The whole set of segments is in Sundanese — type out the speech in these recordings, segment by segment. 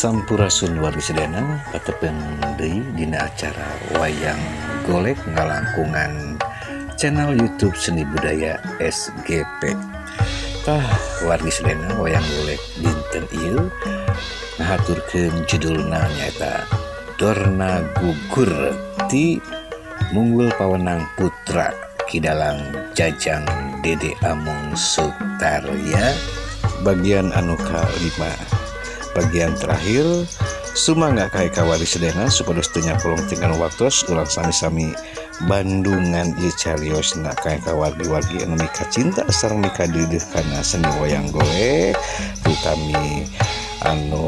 Sampurasun wargi sedana katepeng deui dina acara wayang golek ngalangkungan channel YouTube Seni Budaya SGP. Tah wargi sedana wayang golek dinten ieu ngahaturkeun judulna nyaeta Dorna Gugur ti Munggul Pawenang Putra Kidalang Jajang Dede Amung Sutarya bagian anu ka-5. Bagian terakhir sumangga kae kawari sedena supados teu nyapolong tinggal waktos ulang sami-sami Bandungan ieu cariosna kae kawargi-wargi anu mika cinta sareng mika deudeuh kana seni wayang golek utami anu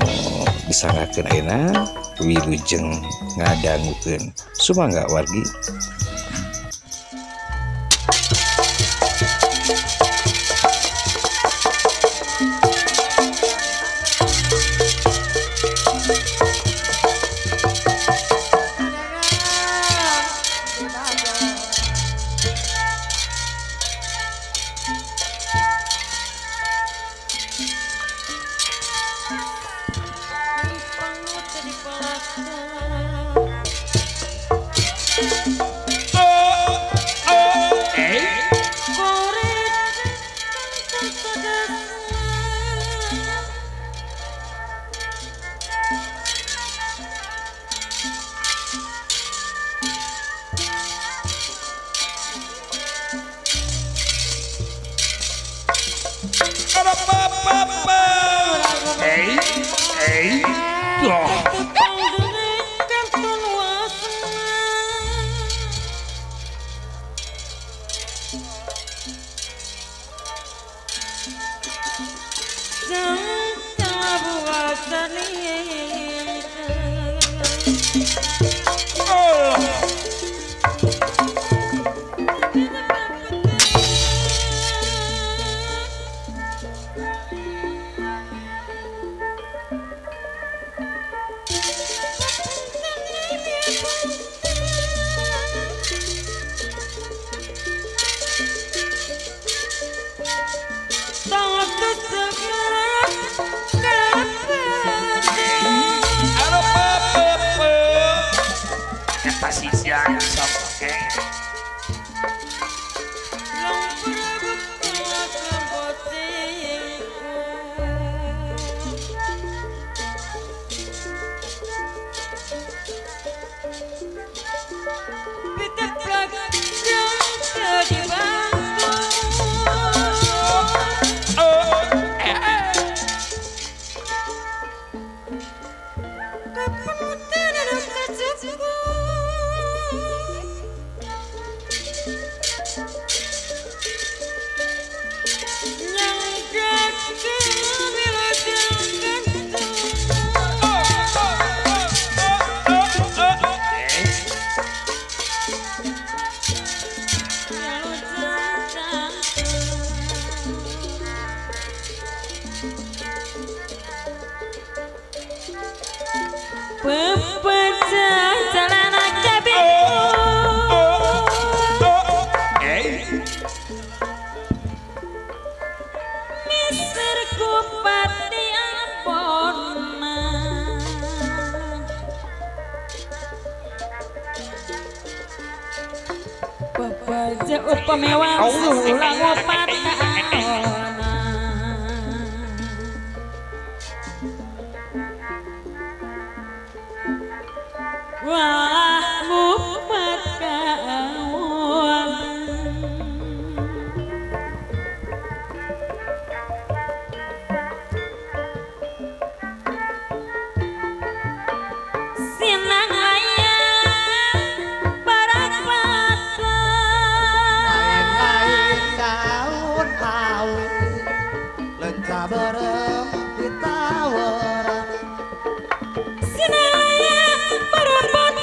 disangakeun ayeuna wilujeng ngadangukeun. Sumangga wargi. Upamewang sulang opat wah ngupat kawan sinang bareng ditawaran sinaya berebut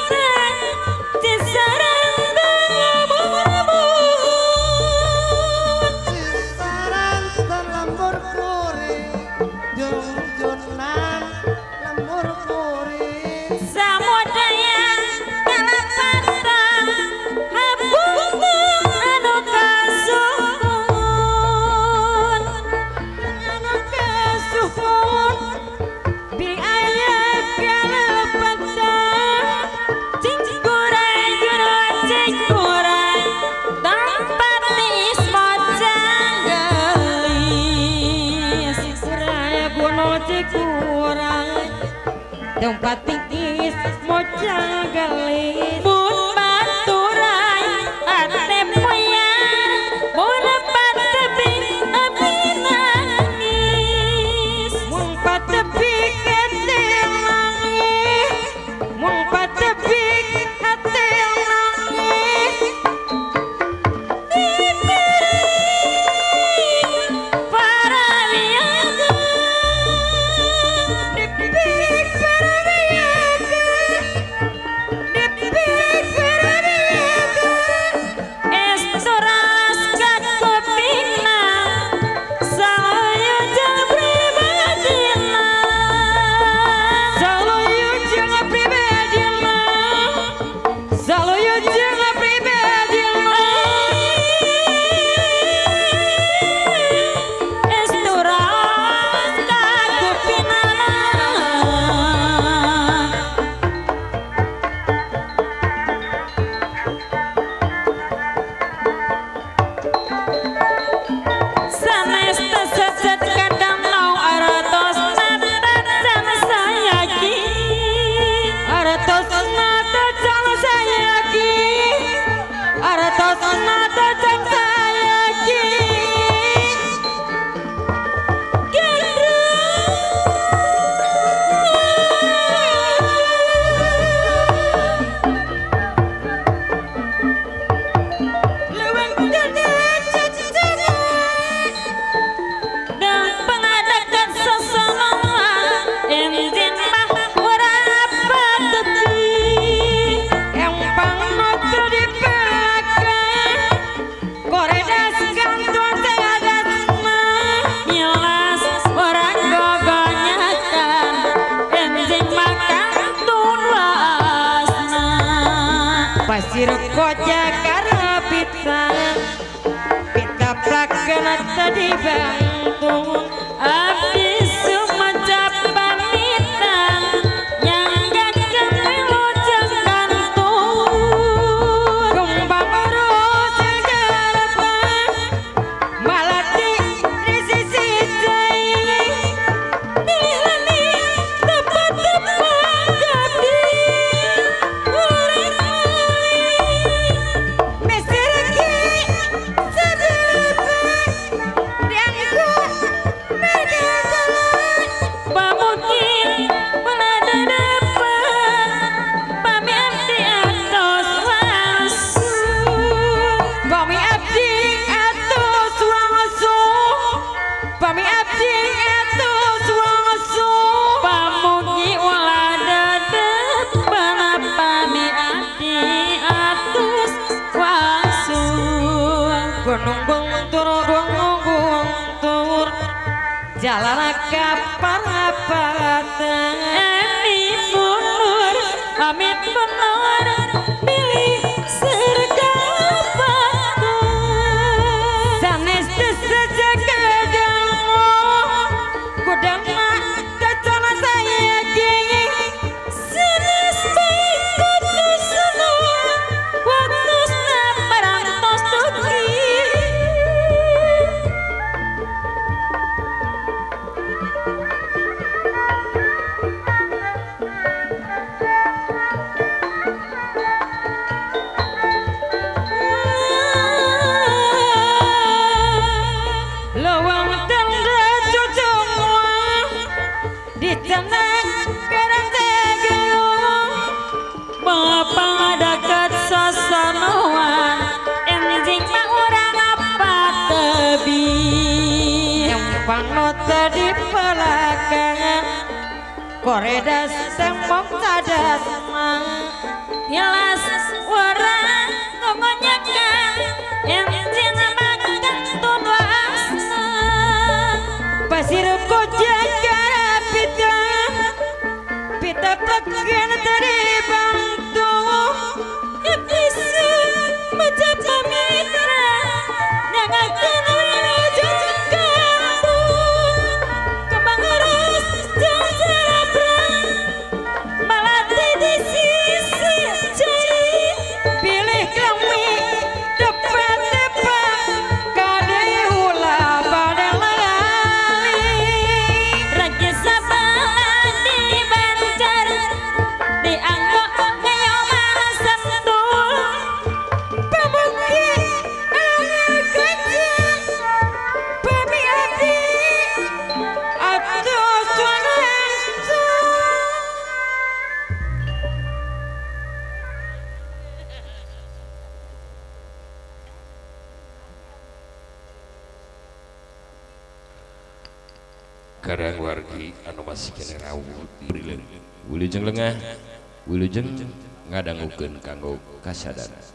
Tempat tingis mocal gelis Bun baturai ate moyang Mun patebing abi nangis Mun patebing ate nangis Mun patebing ate nangis Para liaga Dipik para liaga Dipik para liaga Estoras kakopina Saya jang pribadina Saya jang pribadina Saya jang pribadina Estoras kakopina Sanes teseset kadang mau aratos natat jang sayaki Aratos natat jang sayaki Aratos natat jang sayaki Leweng dan pengadakan sesemangat Enjin mah ora apa tepi Empang motor di belakang Koredas kantor seadasna Nyelas orang gogonyakan Enjin mah kantun wasna Pasir koja karena pita Pita prakena tadi bantu Abdi sumacap pamitan Yang gak kemelo jang kantun Kembang urus garapan Malati di sisi jai Dilani tepat-tepat gadi Urang Mesir ki sedepan Diangku merga jalan Pamukin menada depan Pami abdi atos langsung Pami abdi atos langsung Pami abdi atos langsung Pamuki ulada depan Pami abdi atos langsung Gunung guntur Jalan kapar-kapatan Emi mundur Amit benar Pilih sergapatan Sanes desejak kedamu Kudama kacana saya gini Sanes baik kutus semua Waktusna parantos tuki Lawang tenda cucungwa Di tanah kerang tegayung Bapak dekat sasanoan Enjing mah urang apa tebi Empang nota di belakang Koredas tembok cadasna Nyelas orang ngomonyakan Enjing mah kantun wasna Pasir koja gara pita Pita pakan dari bantu Ya bisa baca pamitra Yang akan menuju kampung Kembang urus jauh serabra Malati di karang wargi anu masih kena rawuh brileng wilujeng lengah wilujeng ngadangukeun kanggo kasadana.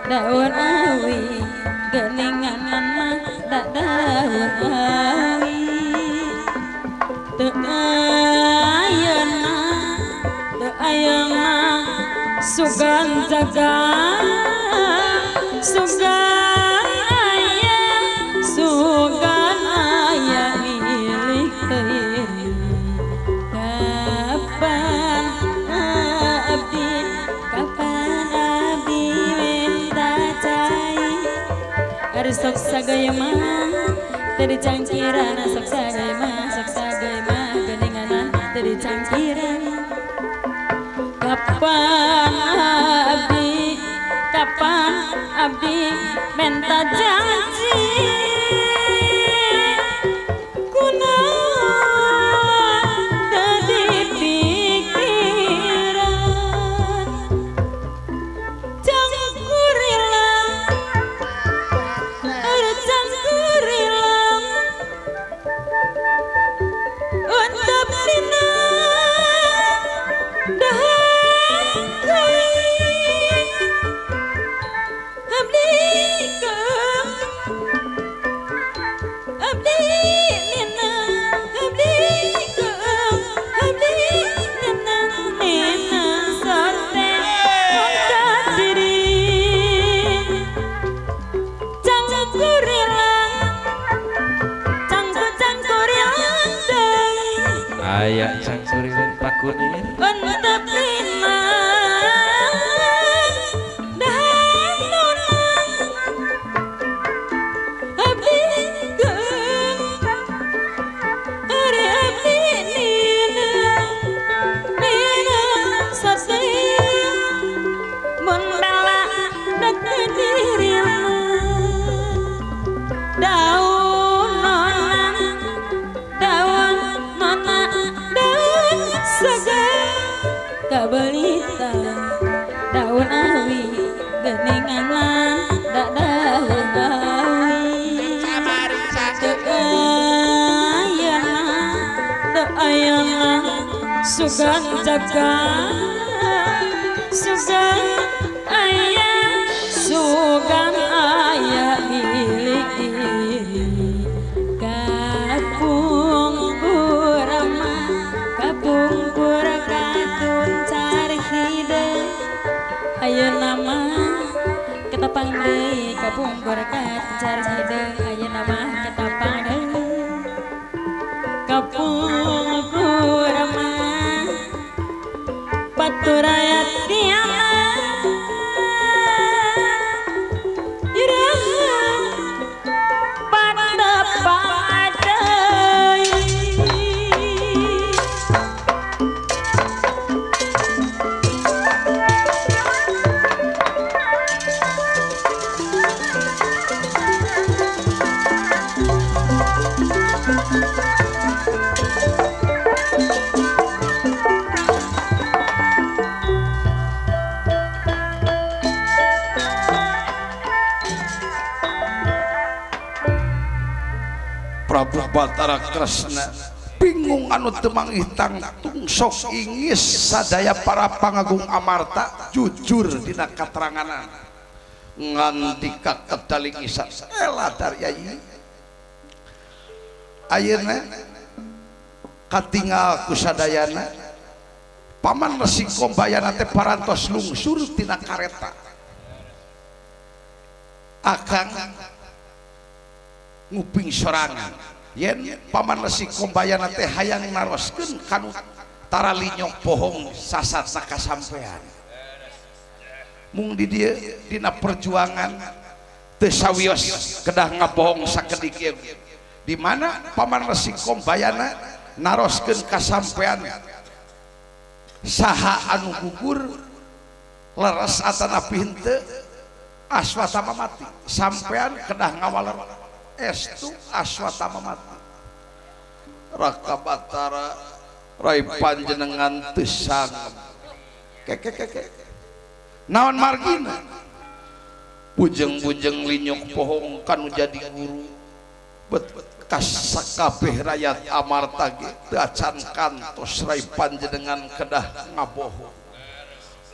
Daun awi geningan mah dak daun awi teu ayeuna sugan jaga sugan aya milik teuing kapan abdi sok sagaya mah tadi cangkiran sok sagaya mah geninganan tadi cangkiran kapan abdi menta janji kunaon tadi pikiran aya cangkuring pakunin untuk kabelita daun awi geningan dak daun awi teu ayeuna sugan jaga sugan aya milik diri kapungkur katun cari hideung ayeuna mah ketapang deui kapungkur katun cari hideung ayeuna mah ketapang deui Kapung kurma paturayat kiamat iraha pada padai Prabu Batara Kresna bingung anu temang hitang tungsok ingis sadaya para pangagung Amarta jujur dina kateranganan ngandika kedaling isa elah dari ayi ayeuna katingal kusadayana paman Resi Kombayana teh parantos lungsur tina kareta akang nguping sorangan yen paman Resi Kombayana teh hayang naroskeun kanu tara linyok bohong sasatna kasampean mung di dieu dina perjuangan teu sawios kedah ngabohong sakedik ieu di mana paman Resi Kombayana naroskeun kasampean saha anu gugur leres atanapi henteu Aswatama mati sampean kedah ngawaler estu Aswatama mati Raka Batara Rai panjenengan teu sangep keke naon margina bujeng-bujeng linyok pohong kanu jadi guru bet kasakabeh rakyat Amarta ge teu acan kantos Rai panjenengan kedah ngabohong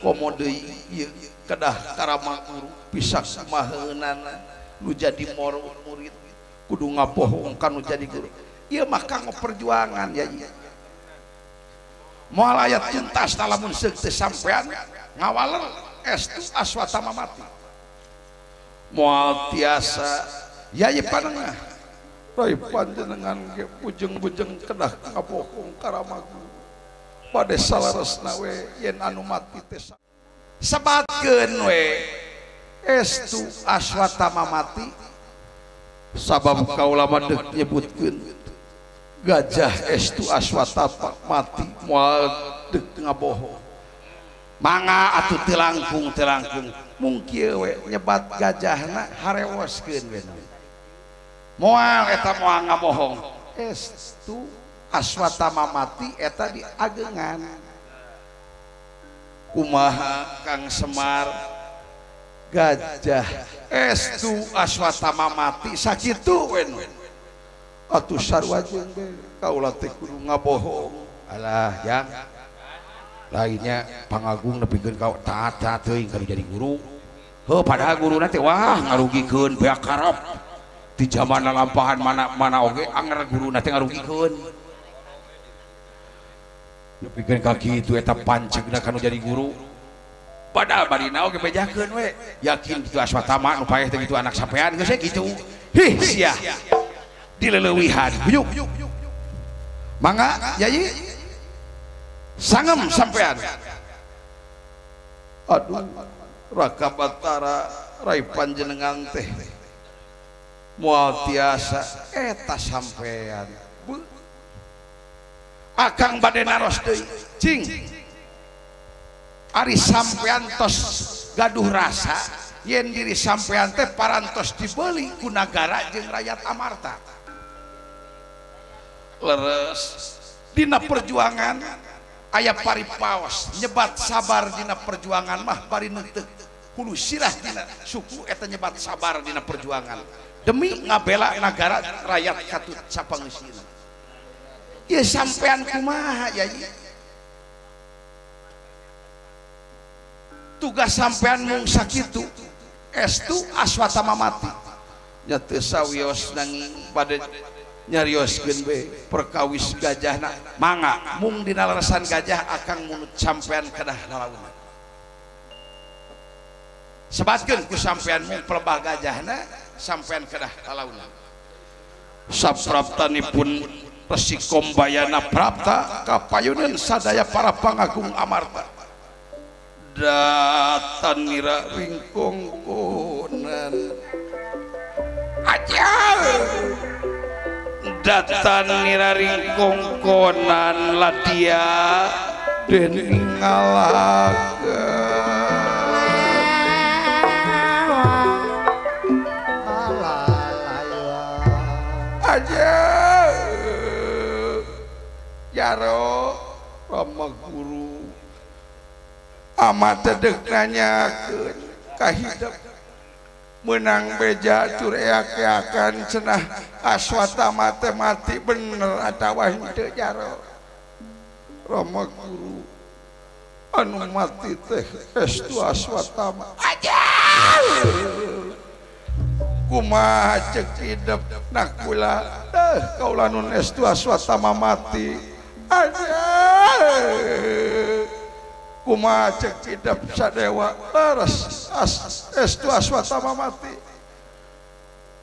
komo deui ieu kedah karama guru bisa kumaheunana nu jadi murid kudu ngabohong kanu jadi guru ieu mah kanggo perjuangan ya moal aya tuntas lamun seuk teu sampean ngawaler estu Aswatama mati moal tiasa yai panengah Rai panjenengan ge bujeng-bujeng kedah ngabohong karama guru pada salaresna we yen anu mati teh sebatkeun we estu Aswatama mati sabab kaula mah deuk nyebutkeun gajah estu Aswatama mati moal deuk ngabohong mangga atuh teu langkung mung kieu we nyebat gajahna harewoskeun we moal eta moal ngabohong estu Aswatama mati eta diagengan kumaha Kang Semar gajah estu Aswatama mati sakitu we atuh sarua jeung kaula teh kudu ngabohong alah yang lainnya pangagung nepikeun ka taat teuing kanu jadi guru heuh padahal guruna teh wah ngarugikeun beak karep di zaman lampahan mana oge anger guruna teh ngarugikeun nepikeun ka kitu eta pancegna kanu jadi guru padahal barina oge bejakeun we yakin kitu Aswatama nu paeh teh kitu anak sampean geus kitu hih sia dileleuwihan yuk mangga yai sangem sampean aduh Raka Batara Rai panjenengan teh moal tiasa eta sampean akang bade naros deui cing ari sampean tos gaduh rasa yen diri sampean teh parantos dibeli ku nagara jeung rakyat Amarta leres dina perjuangan aya paripaos nyebat sabar dina perjuangan mah bari neuteuk hulu sirah dina suku eta nyebat sabar dina perjuangan demi ngabela nagara rakyat katut sapangeusina ieu sampean kumaha yai tugas sampean mung sakitu estu Aswatama mati nya teu sawios nanging bade nyarioskeun we perkawis gajahna mangga mung dina leresan gajah akang munut sampean kedah lalauna sebatkeun ku sampean mung pelebah gajahna sampean kedah lalauna sapraptanipun Resi Kombayana Prapta kapayunan sadaya para pangagung amarta datan nira ringkongkonan aja datan nira ringkongkonan ladia dan ngalaga aja Yaro Rama Guru amat dedek nanyakeun kahidep menang beja cureake-akan cenah Aswatama teh mati bener atawa henteu Yaro Rama Guru anu mati teh estu Aswatama aja kumaha ceuk hidup nakula kaula nun estu Aswatama mati kumaha ceuk hidup sadewa leres estu Aswatama mati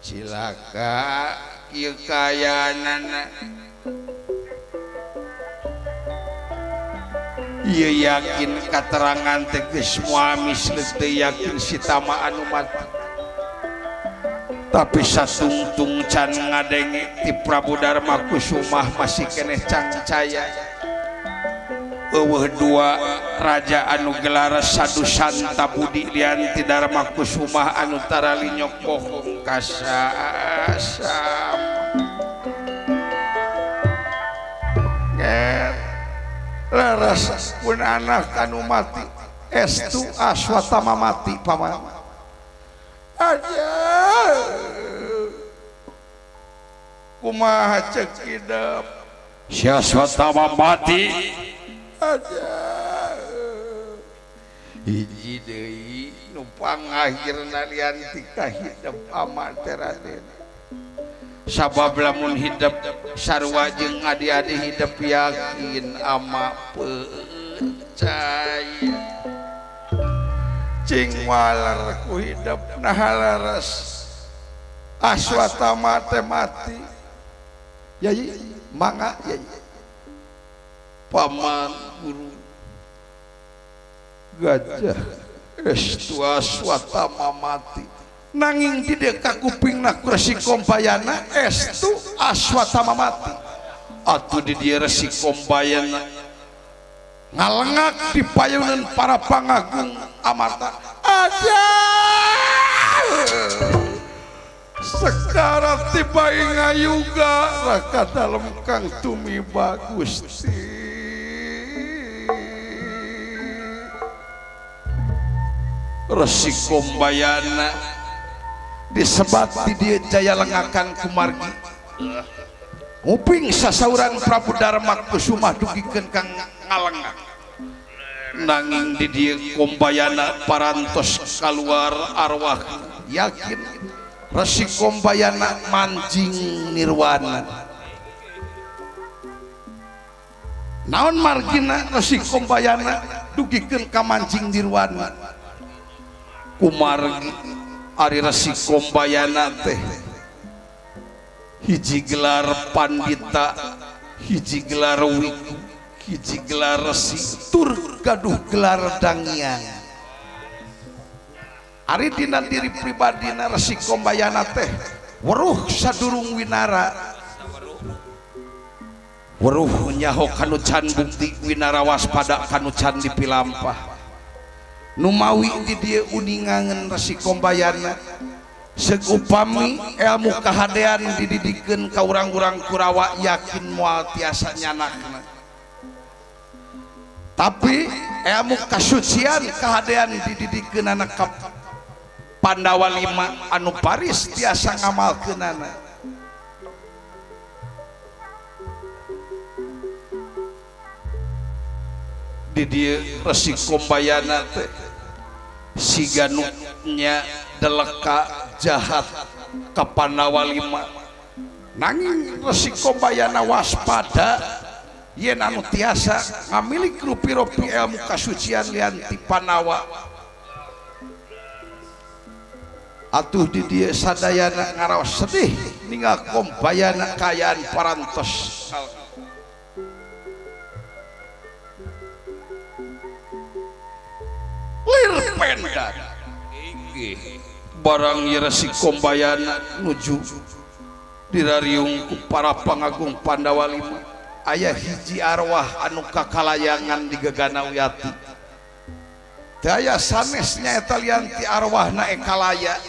cilaka kieu kayanana ieu yakin katerangan teh geus moal misleus teu yakin si Tama anu mati tapi satungtung can ngadenge ti Prabu Darma Kusumah masih keneh cangcaya eueuh dua raja anu gelar Sadu Santa Budi lian ti Darma Kusumah anu tarali nyokoh kasasam laras pun anak anu mati estu Aswatama mati paman aja kumaha ceuk hidup si Aswatama mati aja hiji deui nu pangakhirna lian ti kahidep amat Raden sabab lamun hidup sarua jeung adi-adi hidup yakin ama percaya cing waler ku hidup nahalaras Aswatama teh mati yai mangga yai paman guru gajah estu Aswatama mati nanging di deka kupingna Resi Kombayana estu Aswatama mati atuh di dieu Resi Kombayana ngalengak di payunan para pangagung amarta aja sekarang tiba ngayuga raka dalam kang tumiba Gusti Resi Kombayana disebat di dia jaya lengakan kumargi nguping sasauran Prabu Darma Kusumah dugikeun kang ngalengak nanging di dieu Kombayana parantos kaluar arwah yakin Resi Kombayana manjing nirwana naon margina Resi Kombayana dugikeun ka manjing nirwana kumargi ari Resi Kombayana teh hiji gelar pandita hiji gelar wiku hiji gelar resi tur gaduh gelar dangian ari dina diri pribadina Resi Kombayana teh weruh sadurung winara weruh nyaho kanu can bukti winara waspada kanu can dipilampah numawi di dieu uningangan Resi Kombayana segupami ilmu kahadean dididikeun ka urang-urang Kurawa yakin moal tiasa nyanakna tapi ilmu kasucian kahadean dididikeun anak Pandawa 5 anu paris tiasa ngamalkeunana di dieu Resi Kombayana teh siganunya deleka jahat ka Pandawa 5 nanging Resi Kombayana waspada yen anu tiasa ngamilik rupi-rupi ilmu kasucian lian ti Pandawa atuh di dieu sadayana ngaraos sedih ningal kombayana kayaan parantos lir pendan barang ieu resi kombayana nuju dirariung ku para pangagung Pandawa lima aya hiji arwah anu kakalayangan di Gegana Wiyati teu aya sanesnya eta lian ti arwahna Ekalaya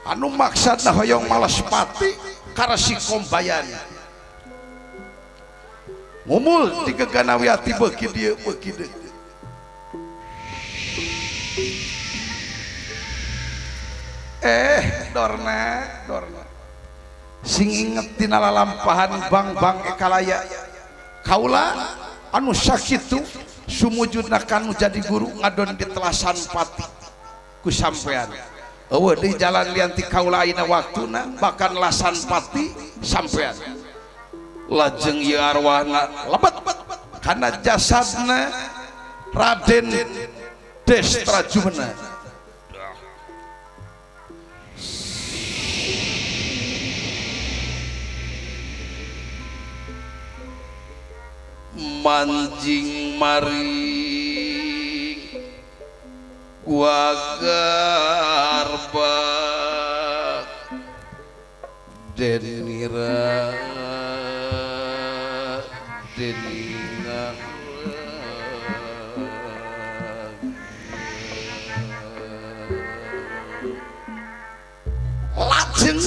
anu maksudna hoyong males pati ka resi kombayana ngumul di Gegana Wiyati beuki dieu beuki deui dorna sing inget tina lalampahan bang Ekalaya kaula anu sakitu sumujudna kanu jadi guru ngadon di Telasan Pati ku sampean eueuh di jalan lianti kaula ayeuna waktuna bahkan Lasan Pati sampean lajeng ieu arwahna lebet kana jasadna Raden Destra Jumena manjing maring gua garbak denira deninga lajeng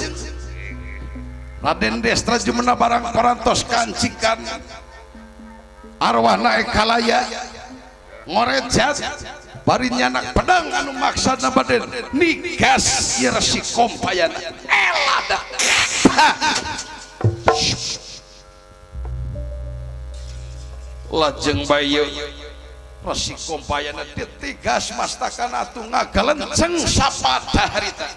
Raden Destra Jumena barang parantos kancikan arwahna Ekalaya ngorejat bari nyanak pedang anu maksudna baden nigas ieu resi kombayana elada lajeng bayu resi kombayana ditigas mastakan atuh ngagalenceng sapada harita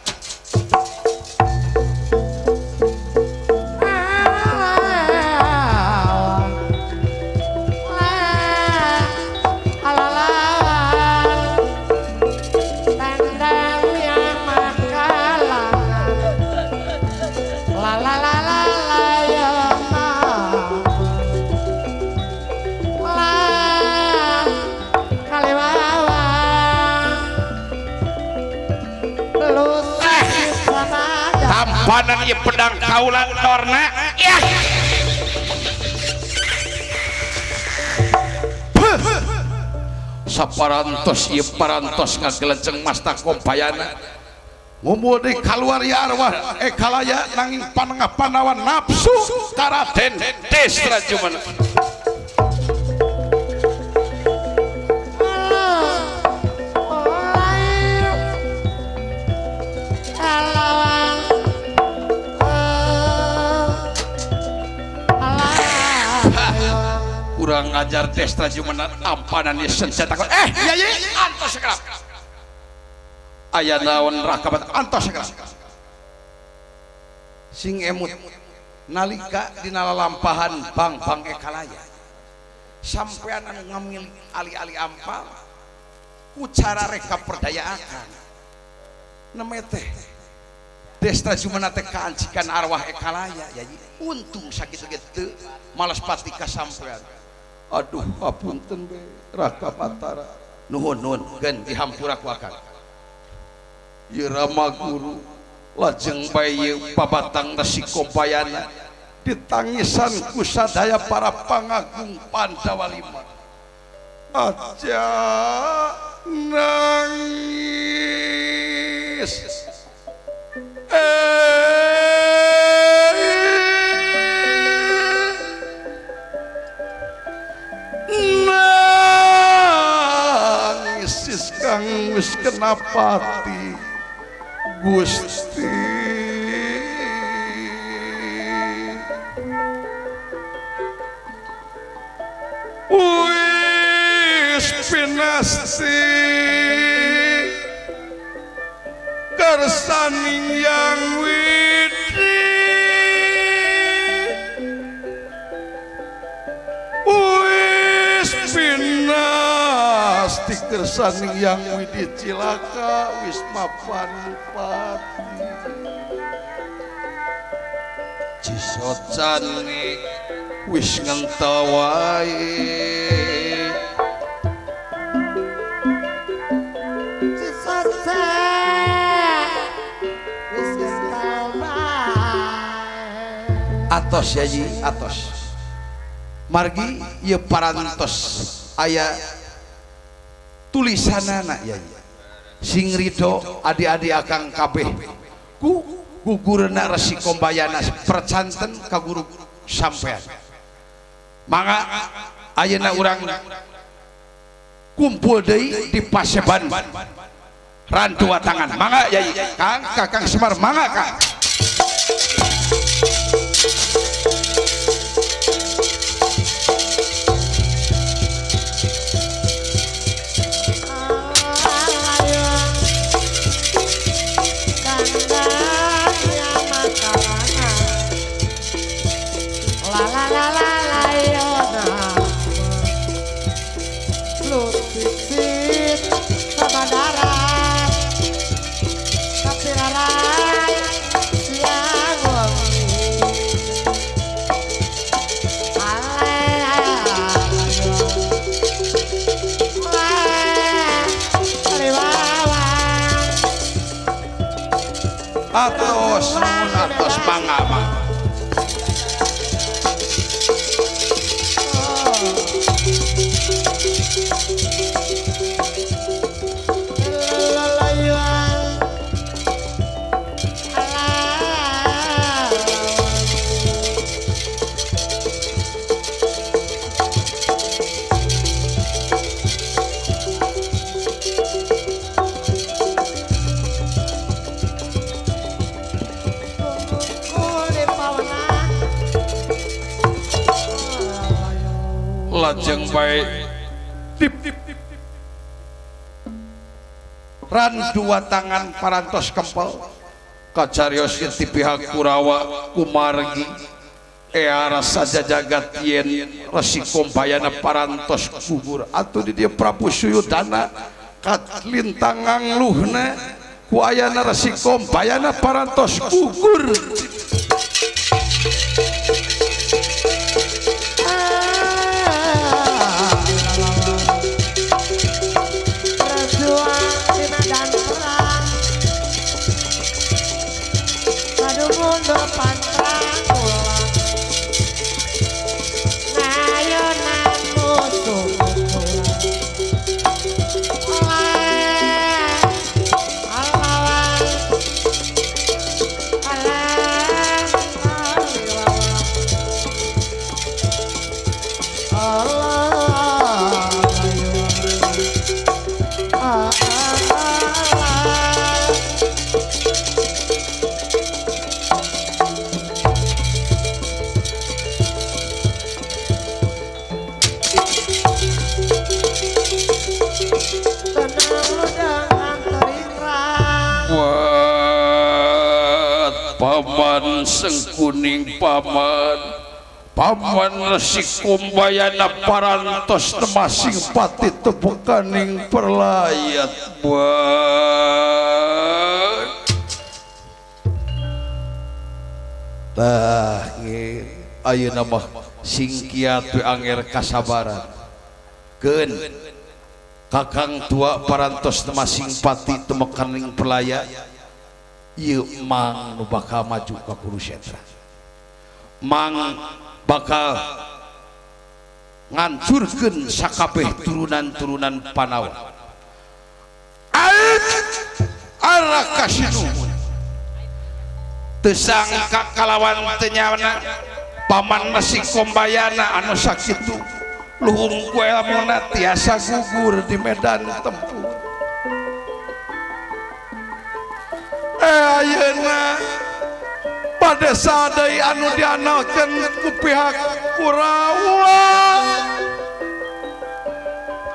panan ieu pedang kaulan dorna ya saparantos ieu parantos ngagelenceng masta kombayana ngumul deui kaluar ieu arwah Ekalaya nanging panengah panawan nafsu ka Raden Destra Jumena kurang ngajar Destra Jumena ampanan ieu senjata Yai antos sekarang aya naon rakabat antos sekarang sing emut nalika dina lalampahan bang Ekalaya sampean anu ngamil ali-ali ampal ku cara reka perdayaakan neme teh Destra Jumena teh kaancikan arwah Ekalaya Yai untung sakitu kitu malas pati ka sampean aduh apunten be Raka Batara nuhun gen dihampura ku akang ieu Rama Guru lajeng bae pabatang resi kombayana ditangisan ku sadaya para pangagung Pandawa lima aja nangis nangis kang wis kena pati Gusti wis pinasti kersaning yang widi wis pinasti kersaning yang widi cilaka wisma panipati cisocane wis ngentawai atos ya ji atos margi ye parantos aya tulisanana ya sing rido adi-adi akang kabeh ku gugurna Resi Kombayana percanten ka guru sampean mangga ayeuna urang kumpul deui di Paseban Rantua Tangan mangga yai Kang Kakang Semar mangga Kang atos nun atos mangga lajeng baik Rantua Tangan parantos kempel kacarios ti pihak Kurawa kumargi rasa jagat yen Resi Kombayana parantos gugur atuh di dia Prabu Suyudana kat lintangang luhna ku ayana Resi Kombayana parantos gugur Paman Sengkuning Paman Resi Kombayana parantos nemasing pati tepekaning perlayat buat ayeuna mah sing kiat anger kasabaran keun kakang tua parantos nemasing pati temekaning perlayat ieu mang nu bakal maju ka Kurukshetra mang bakal ngancurkeun sakabeh turunan-turunan Panawa arah kasinuhun teu sangka kalawan teu nyana Paman Resi Kombayana anu sakitu luhung ku elmuna tiasa gugur di medan tempur ayeuna pada sadai anu dianalkeun ku pihak Kurawa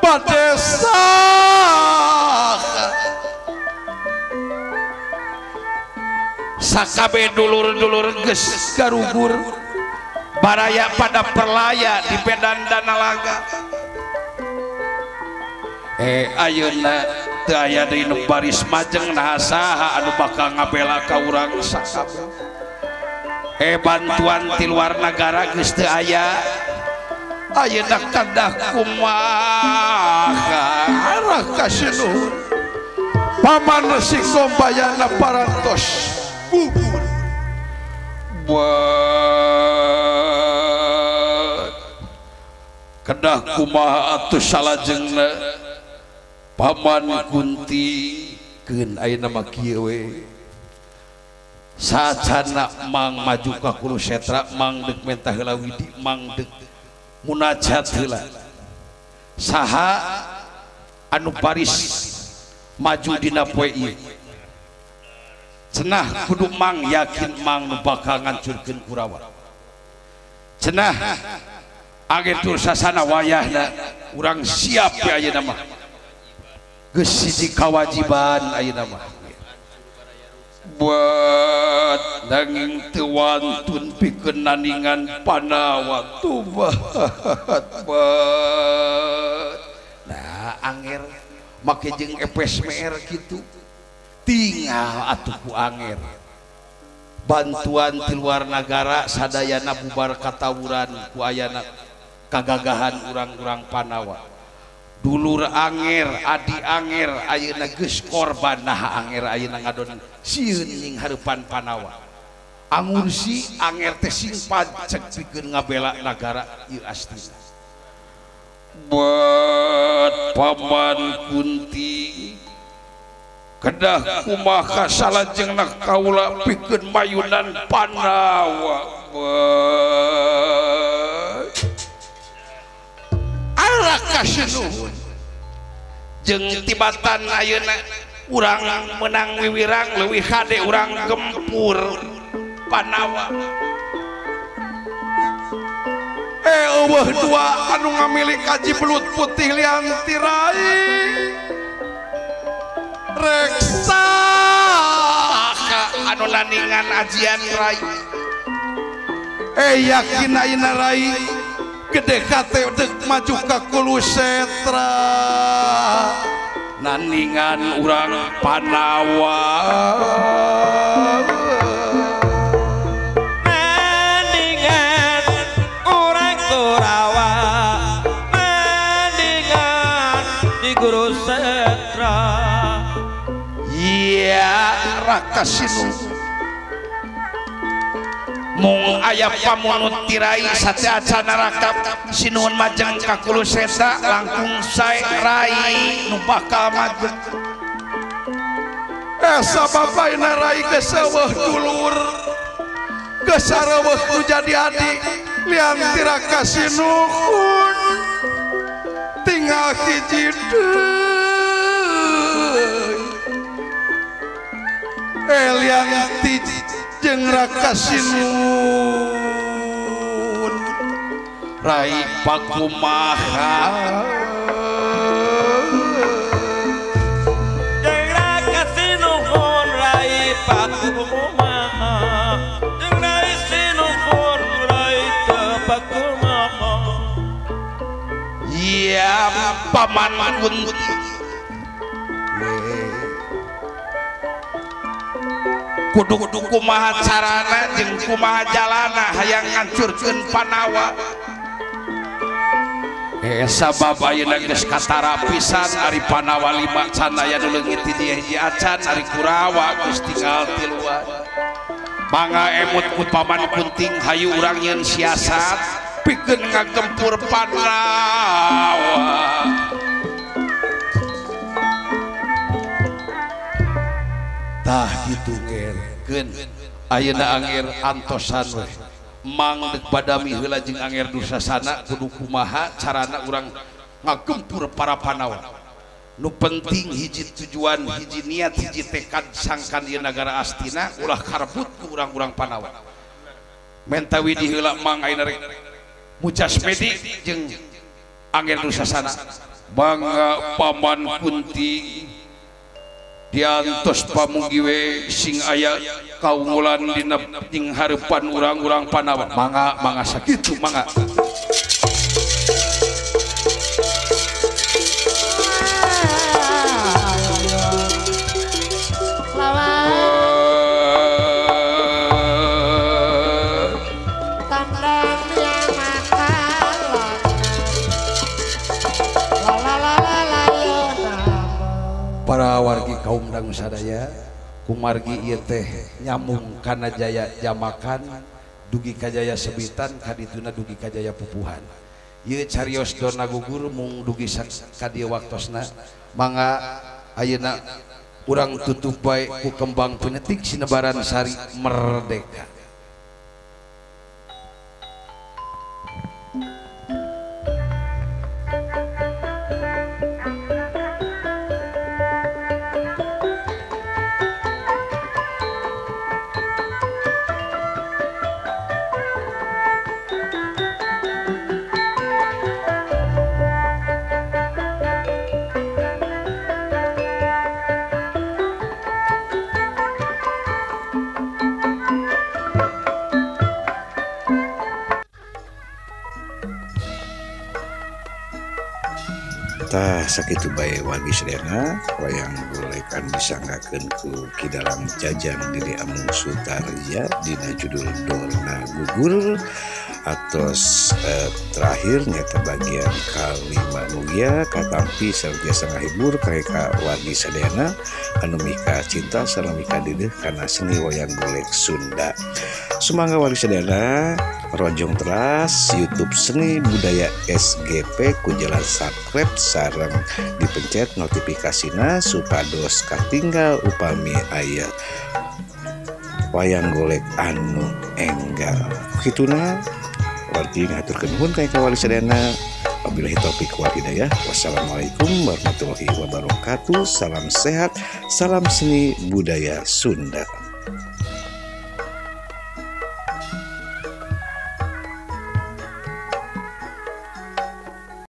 pada sakabeh dulur-dulur geus garugur baraya pada perlaya di Medan Danalaga ayeuna teu aya deui nu baris majeng nah saha anu bakal ngabela ka urang sakabeh bantuan ti luar negara geus teu aya ayeuna kadah kumaha arah ka sinuhun paman Resi Gombayana parantos gugur buat kedah kumaha atuh salajengna paman Kunti keun ayeuna mah kieu we sacana mang maju ka Kurusetra mang deuk mentah heula widi mang deuk munajat heula saha anu baris maju dina poe ieu cenah kudu mang yakin mang nu bakal ngancurkeun Kurawa cenah agentur sasana wayahna urang siap ya ayeuna mah geus siji kawajiban ayeuna mah buat nanging teu wantun pikeun naningan Panawa tubat nah anger make jeung epes meer kitu tinggal atuh ku anger bantuan ti luar negara sadayana bubar katawuran ku ayana kagagahan urang-urang Panawa dulur anger adi anger ayeuna geus korban nah anger ayeuna ngadon sieun nying hareupan Panawa angur si anger teh sing pancek pikeun ngabela nagara ieu astina buat paman Kunti kedah kumaha salajengna kaula pikeun mayunan Panawa arah ka sinuhun jeung tibatan ayeuna urang menang wiwirang leuwih hade urang gempur Panawa eueuh dua anu ngamilik kaji belut putih lianti rai reksa anu naningan ajian rai yakin ayeuna rai gede kate deuk maju ka Kurusetra naningan urang Panawa naningan urang Kurawa naningan di Kurusetra iya raka sinuhun mung aya pamunut tirai sate acana rakap sinuhun majeng ka Kurusetra langkung sae rai nu bakal majeng sababaina rai geus eueuh dulur geus sareueuh nu jadi adik lianti raka sinuhun tinggal hiji deui lianti jeung raka sinuhun rai pakumaha jeung raka sinuhun rai pakumaha jeung rai sinuhun rai teu pakumaha iya paman Kunti kudu kumaha carana jeung kumaha jalana hayang ngancurkeun Panawa sabab ayeuna geus katara pisan ari Panawa 5 can aya nu leungit ti dieu hiji acan ari Kurawa geus tinggal ti luar mangga emut ku paman Kunting hayu urang nyeun siasat pikeun ngagempur Panawa tah kitu ngeun ayeuna anger antosan we mang deuk badami heula jeung anger Dursasana kudu kumaha carana urang ngagempur para Panawa nu penting hiji tujuan hiji niat hiji tekad sangkan ieu nagara Astina ulah karebut ku urang-urang Panawa menta widi heula mang ayeuna rek Mucasmedi jeung anger Dursasana bangga paman Kunti diantos pamugiwe sing aya kaungulan dina jeung hareupan urang-urang Panawa mangga sakitu mangga kaum dangu sadaya kumargi ieu teh nyambung kana jaya jamakan dugi ka jaya sebitan kadituna dugi ka jaya pupuhan ieu carios dona gugur mung dugi ka dieu waktosna mangga ayeuna urang tutup bae ku kembang penetik sinebaran sari merdeka. Tah sakitu bae wargi sedena wayang golek anu disanggakeun ku Kidalang Jajang Dede Amung Sutarja dina judul Dorna Gugur atos terakhir nyata bagian kalima mugia katampi sarjasa ngahibur ka wargi sedena anu mika cinta sareng mika deudeuh kana seni wayang golek Sunda. Sumangga wargi sedena ronjong teras YouTube Seni Budaya SGP ku jalan subscribe sareng dipencet notifikasina supados katinggal upami aya wayang golek anu enggal. Kituna wargi ngaturkeun nuhun ka wargi sedena. Wabillahi taufik wal hidayah. Wassalamualaikum warahmatullahi wabarakatuh. Salam sehat, salam seni budaya Sunda.